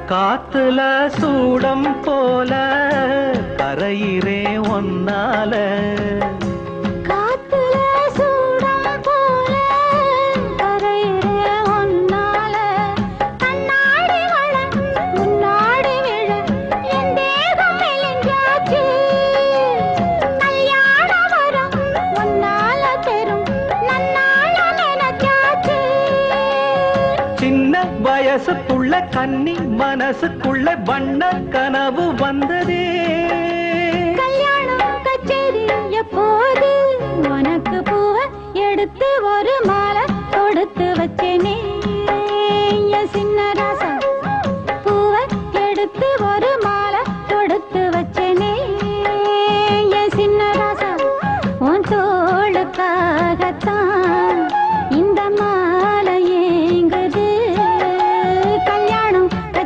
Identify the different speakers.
Speaker 1: காத்துல சூடம் போல கரையிறே ஒன்னால
Speaker 2: காத்துல சூடம் போல கரையிறே ஒன்னால கண்ணாடி வள முன்னாடி விழ என் தேகம் மெலிஞ்சாச்சு கல்யாண வரம் ஒன்னால பெரும் நன்னால நினைச்சாச்சு
Speaker 1: சின்ன வயசுக்குள்ள கன்னி மனசுக்குள்ள வண்ண கனவு வந்ததே
Speaker 2: கல்யாணம் கச்சேரி எப்போது உனக்கு பூவ எடுத்து ஒரு மாலை